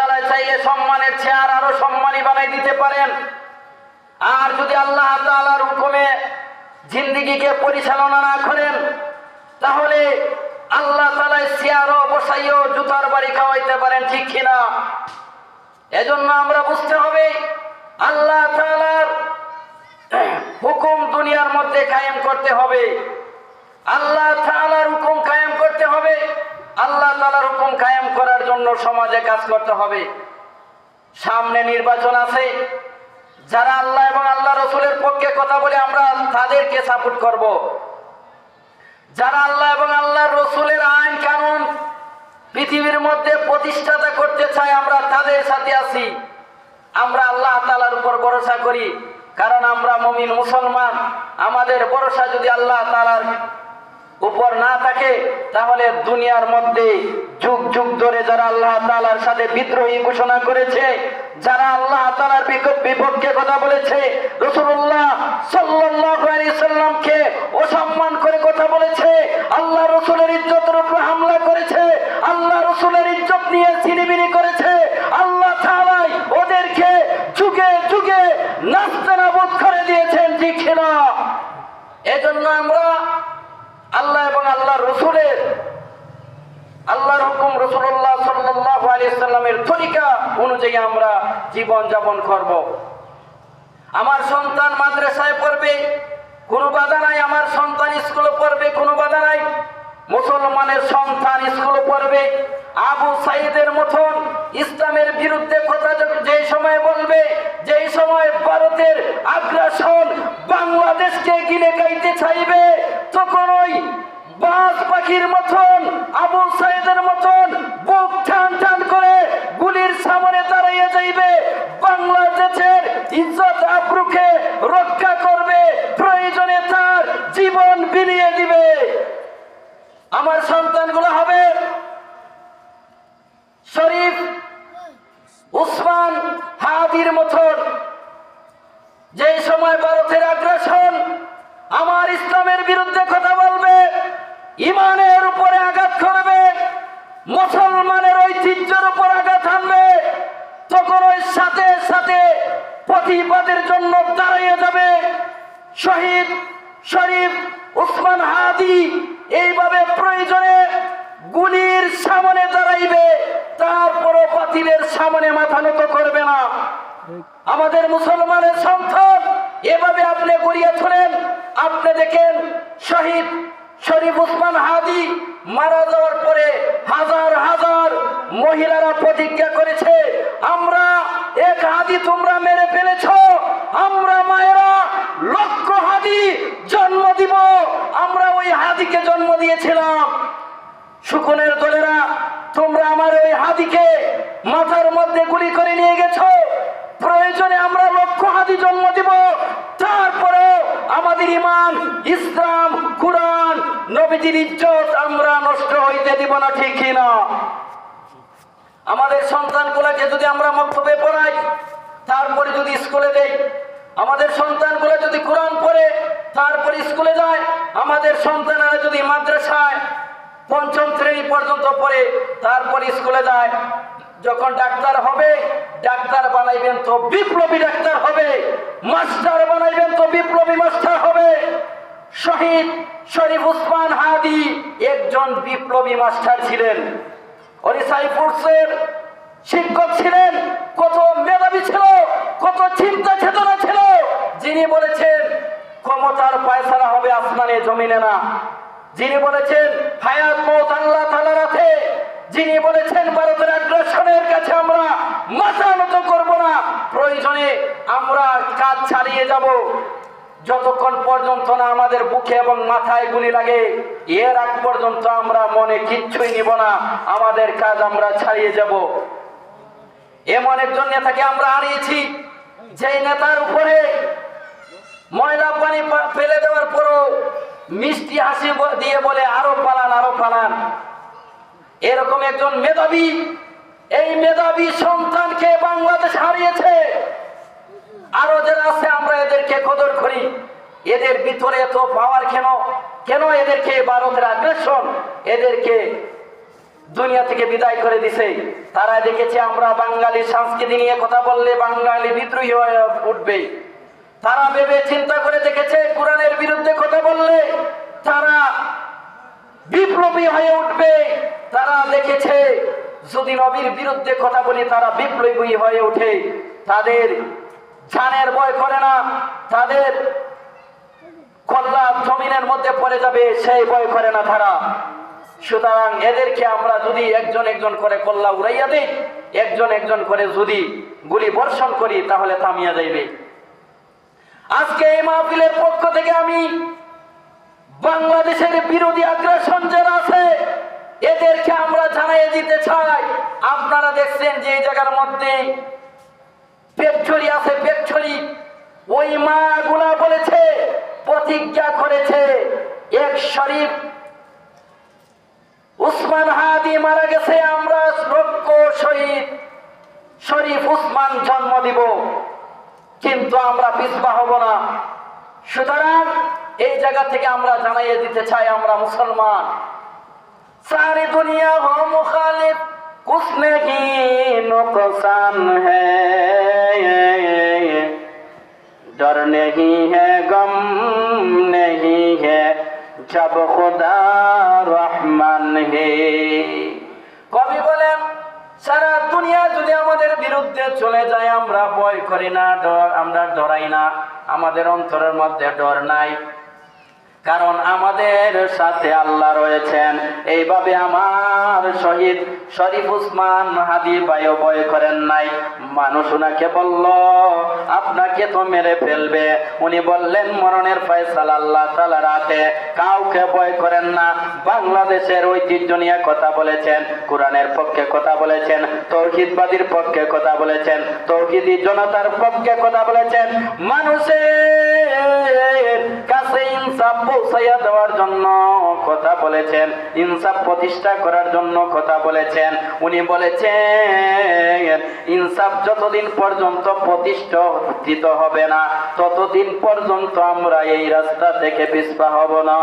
তাআলা চাইলে সম্মানের চেয়ার আরো সম্মানী বানাই দিতে পারেন। আর যদি আল্লাহ তাআলার হুকুমে জিন্দেগিকে পরিচালনা না করেন, তাহলে আল্লাহ তাআলা চেয়ারও বসাইও জুতার বাড়ি খাওয়াইতে পারেন, ঠিক কিনা? এজন্য আমরা বুঝতে হবে আল্লাহ তাআলার হুকুম দুনিয়ার মধ্যে কায়েম করতে হবে। আল্লাহ তাআলার হুকুম কায়েম করতে হবে। আল্লাহ তাআলার হুকুম কায়েম করার জন্য সমাজে কাজ করতে হবে। সামনে নির্বাচন আছে। যারা আল্লাহ এবং আল্লাহ রসুলের পক্ষে কথা বলে আমরা তাদেরকে সাপোর্ট করব। যারা আল্লাহ এবং আল্লাহ রসুলের আইন কানুন পৃথিবীর মধ্যে প্রতিষ্ঠাতা করতে চায়, আমরা তাদের সাথে আছি। আমরা আল্লাহ তাআলার উপর ভরসা করি, কারণ আমরা মুমিন মুসলমান। আমাদের ভরসা যদি আল্লাহ তাআলার উপর না থাকে, তাহলে দুনিয়ার মধ্যে যুগ যুগ ধরে যারা আল্লাহ তাআলার সাথে বিদ্রোহী ঘোষণা করেছে, যারা আল্লাহ তাআলার বিপক্ষে কথা বলেছে, রাসূলুল্লাহ সাল্লাল্লাহু আলাইহি সাল্লামকে অসম্মান করে কথা বলেছে, আল্লাহ রাসূলের ইজ্জতের উপর হামলা করেছে, আল্লাহ রাসূলের ইজ্জত নিয়ে ছিনিমিনি করেছে, আল্লাহ তাআলা ওদেরকে যুগে যুগে নাস্তানাবুদ করে দিয়েছেন, ঠিক না? এজন্য আমরা আল্লাহ এবং আল্লাহ রসুলের আল্লাহর হুকুম রাসূলুল্লাহ সাল্লাল্লাহু আলাইহি সাল্লামের তরিকা অনুযায়ী আমরা জীবন যাপন করব। আমার সন্তান মাদ্রাসায় পড়বে, কোনো বাধা নাই। আমার সন্তান স্কুলে পড়বে, কোনো বাধা নাই। মুসলমানের সন্তান স্কুলে পড়বে। আবু সাইদের মতন ইসলামের বিরুদ্ধে কথা যে সময় বলবে, যেই সময় ভারতের আগ্রাসন বাংলাদেশকে গিলে খাইতে চাইবে, তখন ওই বাজ পাখির মতন আবু সাইদের মতন বুক টান টান করে গুলির সামনে দাঁড়িয়ে যাইবে। বাংলাদেশের ইজ্জত আবরুকে রক্ষা করবে, প্রয়োজনে তার জীবন বিলিয়ে দিবে। আমার সন্তানগুলো হবে শরীফ উসমান হাদির মতন, যে সময় ভারতের আগ্রাসন আমার ইসলামের বিরুদ্ধে কথা বলবে, ইমানের উপরে আঘাত করবে, মুসলমানের ঐতিহ্যের উপর আঘাত আনবে, তখন ওই সাথে সাথে প্রতিবাদের জন্য দাঁড়িয়ে যাবে। শহীদ শরীফ উসমান হাদি এইভাবে প্রয়োজনে গুলির সামনে দাঁড়াইবে, তারপরও বাতিলের সামনে মাথা নত করবে না। আমাদের মুসলমানের সন্তান এভাবে আপনি গড়িয়ে তোলেন। আপনি দেখেন শহীদ শরীফ উসমান হাদি মারা যাওয়ার পরে হাজার হাজার মহিলারা প্রতিজ্ঞা করেছে, আমরা এক হাদি তোমরা মেরে ফেলেছ, আমরা মায়েরা লক্ষ হাদি জন্ম দিব। আমরা ওই হাদিকে জন্ম দিয়েছিলাম। শুকনের দলেরা, তোমরা আমার ওই হাদিকে মাথার মধ্যে গুলি করে নিয়ে গেছো, প্রয়োজনে আমরা লক্ষ হাদি জন্ম দিব, তারপরে আমাদের ইমান, ইসলাম, কুরআন, নবীজির ইজ্জত আমরা নষ্ট হইতে দিব না, ঠিক কিনা? আমাদের সন্তানগুলোকে যদি আমরা মক্তবে পড়াই, তারপরে যদি স্কুলে দেই, আমাদের সন্তানগুলো যদি কোরআন পড়ে তারপরে স্কুলে যায়, আমাদের সন্তানেরা যদি মাদ্রাসায় পঞ্চম শ্রেণী পর্যন্ত পড়ে তারপরে স্কুলে যায়, যখন ডাক্তার হবে, ডাক্তার বানাইবেন তো বিপ্লবী ডাক্তার হবে, মাস্টার বানাইবেন তো বিপ্লবী মাস্টার হবে। শহীদ শরীফ উসমান হাদি একজন বিপ্লবী মাস্টার ছিলেন। উনি সাইফুরসের শিক্ষক ছিলেন। কত মেধাবী ছিল, কত চিন্তা চেতনা ছিল। যিনি বলেছেন ক্ষমতার ফয়সালা হবে আসমানে জমিনে না, যিনি বলেছেন হায়াত মওত আল্লাহ তাআলার হাতে, যিনি বলেছেন ভারতের আগ্রাসনের কাছে আমরা মাথা নত করব না, প্রয়োজনে আমরা কাজ চালিয়ে যাব, যতক্ষণ পর্যন্ত না আমাদের বুকে এবং মাথায় গুলি লাগে, এর আগ পর্যন্ত আমরা মনে কিচ্ছুই নিব না, আমাদের কাজ আমরা চালিয়ে যাব। এমন একজন নেতাকে আমরা হারিয়েছি, যেই নেতার উপরে ময়লা পানি ফেলে দেওয়ার পরও মিষ্টি হাসি দিয়ে বলে আরো পালান, আরো পালান। এরকম একজন মেধাবী, এই মেধাবী সন্তানকে বাংলাদেশ হারিয়েছে। আরো যারা আছে আমরা এদেরকে কদর করি, এদের ভিতরে এত পাওয়ার কেন? কেন এদেরকে ভারতের আগ্রাসন এদেরকে দুনিয়া থেকে বিদায় করে দিছে। তারা দেখেছে আমরা বাঙালি সংস্কৃতি নিয়ে কথা বললে বাঙালি বিদ্রোহী হয়ে উঠবে। তারা ভেবে চিন্তা করে দেখেছে কোরআনের বিরুদ্ধে কথা বললে তারা বিপ্লবী হয়ে উঠবে। তারা দেখেছে যদি নবীর বিরুদ্ধে কথা বলি তারা বিপ্লবী হয়ে ওঠে। তাদের জানের ভয় করে না, তাদের কল্লা জমিনের মধ্যে পড়ে যাবে সেই ভয় করে না তারা। সুতরাং এদেরকে আমরা যদি একজন একজন করে কল্লা উড়াইয়া দিই, একজন একজন করে যদি গুলি বর্ষণ করি তাহলে থামিয়া যাইবে। আজকে এই মাহফিলের পক্ষ থেকে আমি বাংলাদেশের বিরোধী আগ্রাসন যারা আছে এদেরকে আমরা জানাইয়ে দিতে চাই। আপনারা দেখছেন যে এই জায়গার মধ্যে পেটছড়ি আছে, পেটছড়ি ওই মা গুলা বলেছে, প্রতিজ্ঞা করেছে, এক শরীফ উসমান হাদি মারা গেছে, আমরা লক্ষ শহীদ শরীফ উসমান জন্ম দিব, কিন্তু আমরা পিছপা হব না। সুতরাং এই জায়গা থেকে আমরা জানাইয়ে দিতে চাই আমরা মুসলমান। सारी दुनिया हो मुखालिफ कुछ नहीं नुकसान है, डर नहीं है गम नहीं है जब खुदा रहमान है। কবি বলেন সারা দুনিয়া যদি আমাদের বিরুদ্ধে চলে যায় আমরা ভয় করি না, আমরা ডরাই না, আমাদের অন্তরের মধ্যে ডর নাই, কারণ আমাদের সাথে আল্লাহ রয়েছেন। এইভাবে আমার শহীদ শরীফ উসমান হাদি ভাইও ভয় করেন নাই। মানুষ ওনাকে বলল আপনাকে তো মেরে ফেলবে, উনি বললেন মরণের ফয়সালা আল্লাহ তাআলার হাতে, কাউকে ভয় করেন না। বাংলাদেশের ঐতিহ্য নিয়ে কথা বলেছেন, কোরআনের পক্ষে কথা বলেছেন, তৌহিদবাদীর পক্ষে কথা বলেছেন, তৌহিদি জনতার পক্ষে কথা বলেছেন, মানুষের কাছে ইনসাফ পৌঁছাইয়া দেওয়ার জন্য কথা বলেছেন, ইনসাফ প্রতিষ্ঠা করার জন্য কথা বলেছেন। উনি বলেছেন ইনসাফ যতদিন পর্যন্ত প্রতিষ্ঠিত হবে না ততদিন পর্যন্ত আমরা এই রাস্তা থেকে পিছপা হব না।